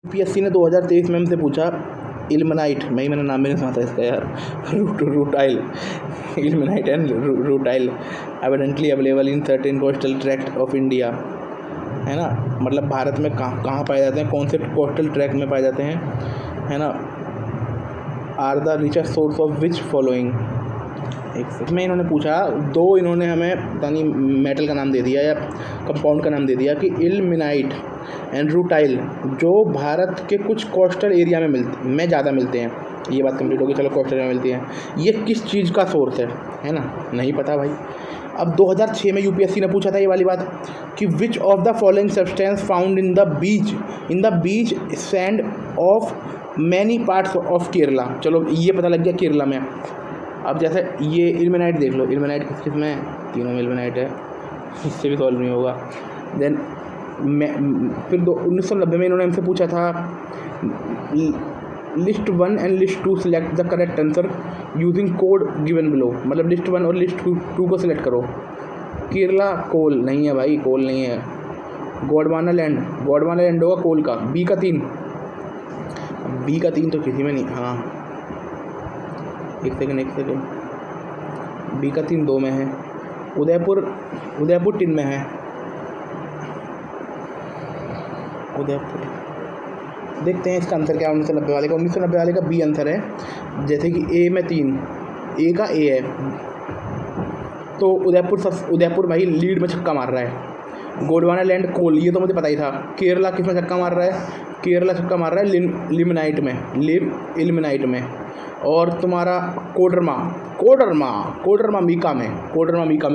UPSC ने 2023 में हमसे पूछा इल्मेनाइट, मैंने नाम भी नहीं सुना था इसका यार, rutile, ilmenite and rutile evidently available in certain coastal tract of India, है ना। मतलब भारत में कहाँ पाए जाते हैं, कौन से कोस्टल ट्रैक में पाए जाते हैं, है ना। Are the richest source of which following. इसमें इन्होंने पूछा, दो इन्होंने हमें पता नहीं मेटल का नाम दे दिया या कंपाउंड का नाम दे दिया कि इल्मेनाइट एंड रूटाइल जो भारत के कुछ कोस्टल एरिया में ज़्यादा मिलते हैं। ये बात कंप्लीट होगी, चलो कोस्टल एरिया में मिलती हैं, ये किस चीज़ का सोर्स है ना, नहीं पता भाई। अब 2006 में यूपीएससी ने पूछा था ये वाली बात कि which of the following substance found in the beach sand of many parts of Kerala. चलो ये पता लग गया केरला में। अब जैसे ये इल्मेनाइट देख लो, इल्मेनाइट किस में है, तीनों में इल्मेनाइट है, इससे भी सॉल्व नहीं होगा। देन फिर 1990 में इन्होंने हमसे पूछा था list 1 and list 2 select the correct answer using code given below. मतलब लिस्ट 1 और लिस्ट 2 को सिलेक्ट करो। केरला कोल नहीं है भाई, कोल नहीं है। गोंडवाना लैंड होगा कोल का। बी का 3 तो किसी में नहीं। हाँ एक सेकेंड, बी का 3 2 में है। उदयपुर 3 में है। उदयपुर देखते हैं इसका आंसर क्या है 1990 वाले का। 1990 वाले का बी आंसर है। जैसे कि ए में 3, ए का ए है, तो उदयपुर भाई लीड में छक्का मार रहा है। गोंडवाना लैंड कोल, ये तो मुझे पता ही था। केरला किस में छक्का मार रहा है, केरला छक्का मार रहा है इल्मेनाइट में। और तुम्हारा कोडरमा मीका में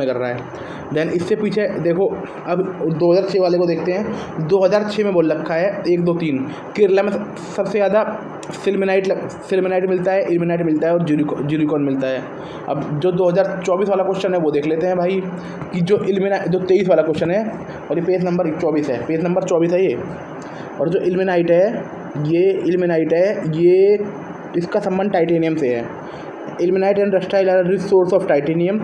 कर रहा है। देन इससे पीछे देखो, अब 2006 वाले को देखते हैं। 2006 में बोल रखा है 1 2 3 केरला में सबसे ज़्यादा सिल्मेनाइट मिलता है, इल्मेनाइट मिलता है और ज्यूरिकॉन मिलता है। अब जो 2024 वाला क्वेश्चन है वो देख लेते हैं भाई कि जो 23 वाला क्वेश्चन है, और ये पेज नंबर 24 है ये। और जो इल्मेनाइट है ये इसका संबंध टाइटेनियम से है। Ilmenite and rutile are rich source of titanium.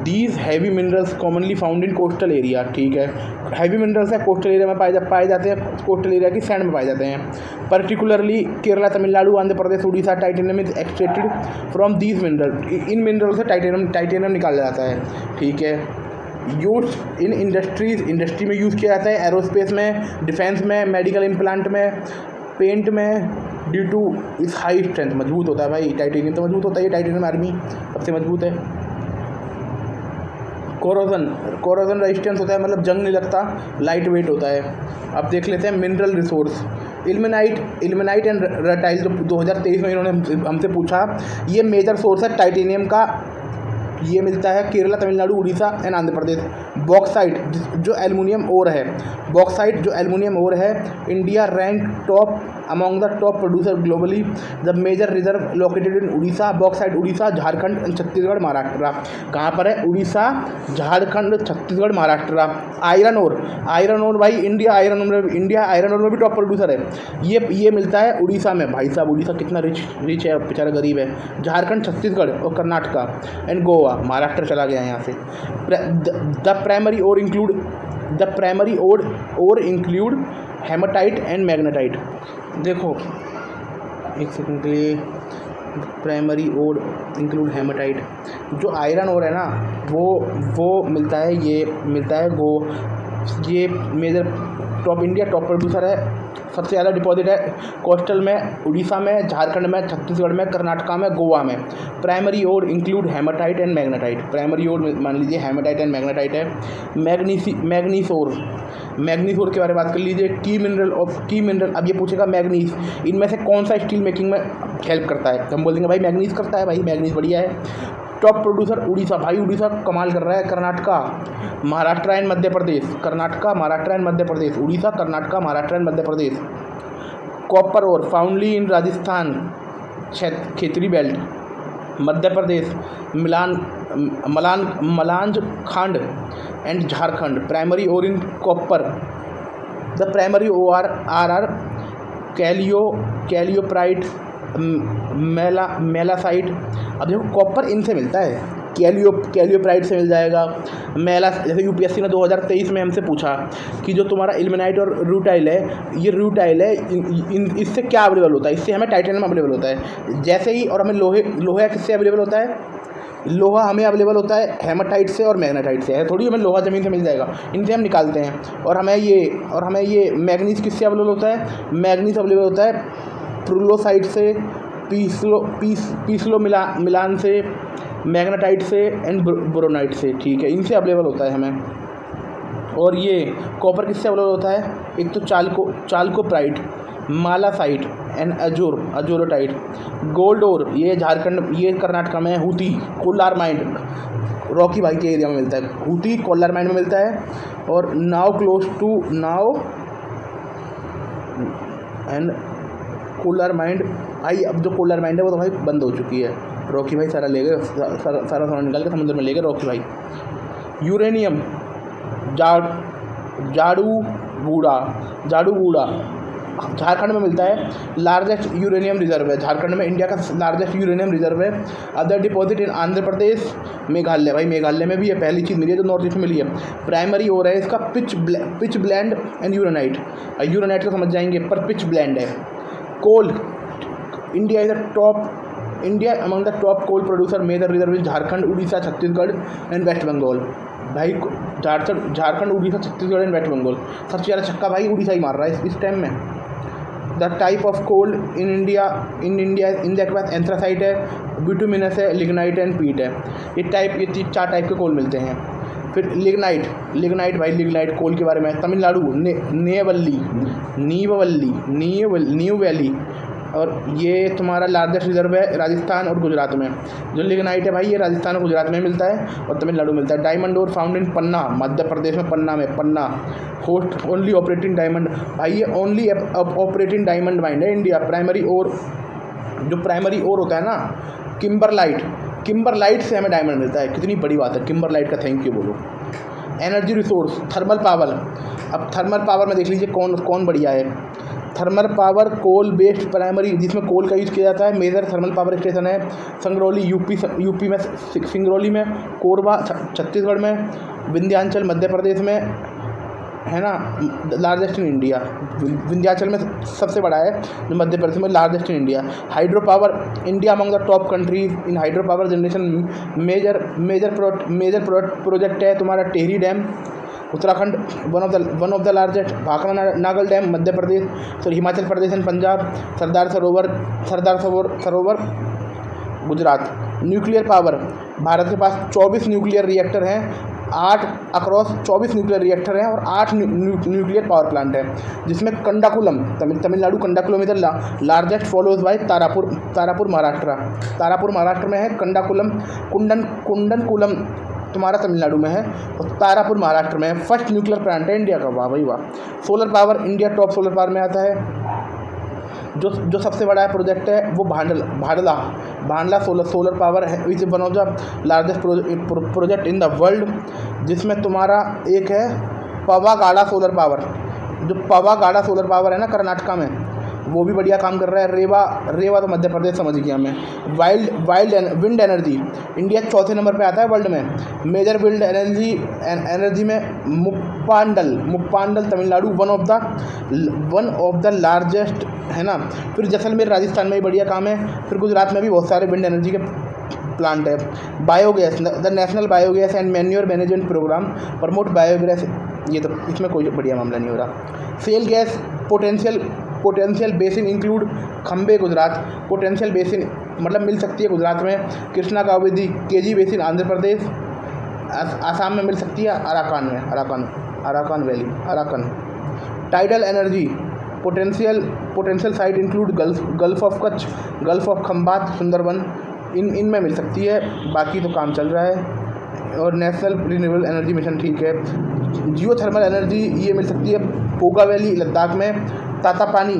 These heavy minerals commonly found in coastal area. ठीक है, हैवी मिनरल्स है कोस्टल एरिया में पाए जाते हैं, कोस्टल एरिया की सैंड में पाए जाते हैं। Particularly Kerala, Tamil Nadu, Andhra Pradesh, Orissa. Titanium is extracted from these mineral. In mineral से टाइटेनियम निकाला जाता है। ठीक है, यूज इन इंडस्ट्री में यूज़ किया जाता है, एरोस्पेस में, डिफेंस में, मेडिकल इम्प्लांट में, पेंट में। ड्यू टू इस हाई स्ट्रेंथ, मजबूत होता है भाई टाइटेनियम, तो मजबूत होता है। टाइटेनियम आर्मी सबसे मजबूत है। कोरोजन रेजिस्टेंस होता है, मतलब जंग नहीं लगता, लाइट वेट होता है। अब देख लेते हैं मिनरल रिसोर्स। इल्मेनाइट एंड रटाइल जो 2023 में इन्होंने हमसे पूछा, ये मेजर सोर्स है टाइटेनियम का। ये मिलता है केरला, तमिलनाडु, उड़ीसा एंड आंध्र प्रदेश। बॉक्साइट जो एल्युमिनियम ओर है, India rank top among the top producer globally. The major reserve located in Orissa. Bauxite Orissa, Jharkhand and Chhattisgarh, Maharashtra. कहाँ पर है? उड़ीसा, झारखंड, छत्तीसगढ़, महाराष्ट्र। आयरन ओर भाई इंडिया आयरन ओर में भी टॉप प्रोड्यूसर है। ये मिलता है उड़ीसा में। भाई साहब उड़ीसा कितना रिच है, बेचारा गरीब है। झारखंड, छत्तीसगढ़ और कर्नाटका एंड गोवा। महाराष्ट्र चला गया यहाँ से। The primary ore include hematite and magnetite. देखो एक सेकंड के लिए, प्राइमरी ओर इंक्लूड हेमाटाइट। जो आयरन ओर है ना, वो मिलता है, ये मेजर इंडिया टॉप प्रोड्यूसर है। सबसे ज़्यादा डिपॉजिट है कोस्टल में, उड़ीसा में, झारखंड में, छत्तीसगढ़ में, कर्नाटका में, गोवा में। Primary ore include hematite and magnetite. Primary ore मान लीजिए हेमाटाइट एंड मैग्नेटाइट है। मैग्नीज के बारे में बात कर लीजिए। की मिनरल। अब ये पूछेगा मैग्नीज इनमें से कौन सा स्टील मेकिंग में हेल्प करता है, हम बोल देंगे भाई मैग्नीज करता है। भाई मैग्नीज बढ़िया है। टॉप प्रोड्यूसर उड़ीसा, भाई उड़ीसा कमाल कर रहा है। Karnataka, Maharashtra and Madhya Pradesh. Odisha, Karnataka, Maharashtra and Madhya Pradesh. Copper ore foundly in Rajasthan, Khetri belt, Madhya Pradesh, Malanjkhand and Jharkhand. Primary ore in copper. The primary ore are chalcopyrite, malachite. अब देखो कॉपर इनसे मिलता है, कैलियोप्राइड से मिल जाएगा। मैला, जैसे यूपीएससी ने 2023 में हमसे पूछा कि जो तुम्हारा इल्मेनाइट और रूटाइल है, ये रूटाइल है, इससे क्या अवेलेबल होता है? इससे हमें टाइटेनियम अवेलेबल होता है जैसे ही, और हमें लोहा किससे अवेलेबल होता है? लोहा हमें अवेलेबल होता है हेमाटाइट से और मैग्नेटाइट से। है थोड़ी हमें लोहा ज़मीन से मिल जाएगा, इनसे हम निकालते हैं। और हमें ये मैग्नीज किससे अवेलेबल होता है? मैग्नीज अवेलेबल होता है प्रुलोसाइट से, पीसलो मिलान से, मैग्नेटाइट से एंड बोरोनाइट से। ठीक है, इनसे अवेलेबल होता है हमें। और ये कॉपर किससे अवेलेबल होता है? एक तो चालकोप्राइट, मालासाइट एंड अजोरोटाइट। गोल्ड ओर ये झारखंड, ये कर्नाटक में है। हूती कोलार माइंड रॉकी भाई के एरिया में मिलता है। हूती कोलार माइंड में मिलता है। और नाव एंड कोलार माइंड भाई, अब जो कोलार माइंड है वो तो भाई बंद हो चुकी है। रॉकी भाई सारा ले गए, सारा सोना निकाल के समुद्र में ले गए रॉकी भाई। यूरेनियम, जाड़ूगुड़ा झारखंड में मिलता है। लार्जेस्ट यूरेनियम रिजर्व है झारखंड में, इंडिया का लार्जेस्ट यूरेनियम रिजर्व है। Other deposit in Andhra Pradesh, Meghalaya. भाई मेघालय में भी ये पहली चीज़ मिली है जो नॉर्थ ईस्ट में मिली है। प्राइमरी हो रहा है इसका pitchblende and uranite. Uranite को समझ जाएंगे, पर पिच ब्लेंड है। Coal, India among the top coal producer. Major reserve in Jharkhand, Odisha, Chhattisgarh and west Bengal. भाई झारखंड, उड़ीसा, छत्तीसगढ़ एंड वेस्ट बंगाल। सबसे ज़्यादा छक्का भाई उड़ीसा ही मार रहा है इस टाइम में। The type of coal in India इनके पास एंथ्रासाइट है, बिटुमिनस है, लिग्नाइट एंड पीट है। ये 4 टाइप के कोल मिलते हैं। फिर लिग्नाइट भाई, लिग्नाइट कोल के बारे में तमिलनाडु न्यू वैली। और ये तुम्हारा लार्जेस्ट रिजर्व है राजस्थान और गुजरात में। जो लिग्नाइट है भाई ये राजस्थान और गुजरात में मिलता है और तमिलनाडु मिलता है। डायमंड ओर फाउंड इन पन्ना, मध्य प्रदेश में पन्ना होस्ट ओनली ऑपरेटिंग डायमंड। भाई ये ओनली ऑपरेटिंग डायमंड माइंड है इंडिया। प्राइमरी ओर, जो प्राइमरी ओर होता है ना, किम्बरलाइट से हमें डायमंड मिलता है। कितनी बड़ी बात है, किम्बरलाइट का थैंक यू बोलो। Energy resource, thermal power. अब थर्मल पावर में देख लीजिए कौन बढ़िया है। Thermal power coal based primary, जिसमें कोल का यूज़ किया जाता है। मेजर थर्मल पावर स्टेशन है संगरौली यूपी में, सिंगरौली में, कोरबा छत्तीसगढ़ में, विंध्याचल मध्य प्रदेश में, है ना, लार्जेस्ट इन इंडिया। विंध्याचल में सबसे बड़ा है, जो मध्य प्रदेश में largest in India. Hydro power, India among the top countries in hydro power generation. Major project है तुम्हारा Tehri dam Uttarakhand, one of the largest. Bhakra Nangal dam Madhya Pradesh, sorry Himachal Pradesh and Punjab. Sardar Sarovar Gujarat. Nuclear power, Bharat के पास 24 न्यूक्लियर रिएक्टर हैं, 8 अक्रॉस 24 न्यूक्लियर रिएक्टर हैं और 8 nuclear power plant है। जिसमें कंडाकुलम, तमिलनाडु कंडाकुलम इधर largest, follows by Tarapur Maharashtra में है। कंडाकुलम, कुंडनकुलम तुम्हारा तमिलनाडु में है और तारापुर महाराष्ट्र में है। फर्स्ट न्यूक्लियर प्लांट है इंडिया का। वाह भाई वाह। Solar power, India top solar power में आता है। जो सबसे बड़ा प्रोजेक्ट है वो भांडला सोलर पावर है, which one of the largest project in the world. जिसमें तुम्हारा एक है पवागाड़ा सोलर पावर। जो पवागाड़ा सोलर पावर है ना कर्नाटका में, वो भी बढ़िया काम कर रहा है। रेवा तो मध्य प्रदेश समझ गया मैं। विंड एनर्जी, इंडिया 4थे नंबर पे आता है वर्ल्ड में। मेजर विंड एनर्जी में Muppandal Tamil Nadu, one of the largest, है ना। फिर जैसलमेर राजस्थान में भी बढ़िया काम है। फिर गुजरात में भी बहुत सारे विंड एनर्जी के प्लांट है। Biogas, the national biogas and manure management programme promote biogas. ये तो इसमें कोई बढ़िया मामला नहीं हो रहा। Shale gas potential basin include Cambay Gujarat. Potential basin मतलब मिल सकती है गुजरात में। कृष्णा कावेरी, केजी बेसिन आंध्र प्रदेश, आसाम में मिल सकती है। Arakan valley. Tidal energy potential site include gulf of Kutch, gulf of Khambhat, Sundarban. इनमें मिल सकती है, बाकी तो काम चल रहा है। और नेशनल रिन्यूएबल एनर्जी मिशन, ठीक है। जियो थर्मल एनर्जी ये मिल सकती है पोगा वैली लद्दाख में। ताता पानी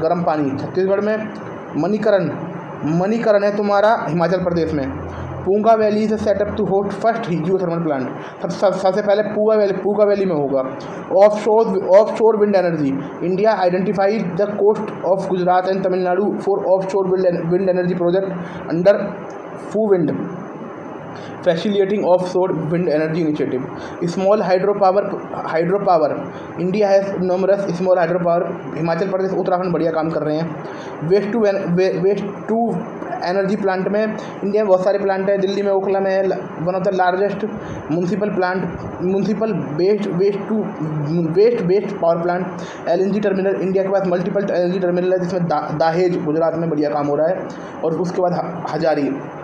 गर्म पानी छत्तीसगढ़ में। मणिकरण है तुम्हारा हिमाचल प्रदेश में। Puga valley is setup to host first geothermal plant. सबसे पहले पूगा वैली में होगा। Offshore wind energy, India identified the coast of Gujarat and Tamil Nadu for offshore wind energy project under FOWIND. facilitating offshore wind energy initiative. Small hydropower. India has numerous small hydropower. Himachal Pradesh Uttarakhand बढ़िया काम कर रहे हैं. Waste to energy plant में India में बहुत सारे plant हैं. दिल्ली में ओखला में one of the largest municipal waste power plant. LNG terminal. India के पास मल्टीपल LNG टर्मिनल है, जिसमें दाहेज गुजरात में बढ़िया काम हो रहा है, और उसके बाद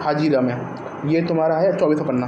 हाजीरा में. ये तुम्हारा है 24वां पन्ना.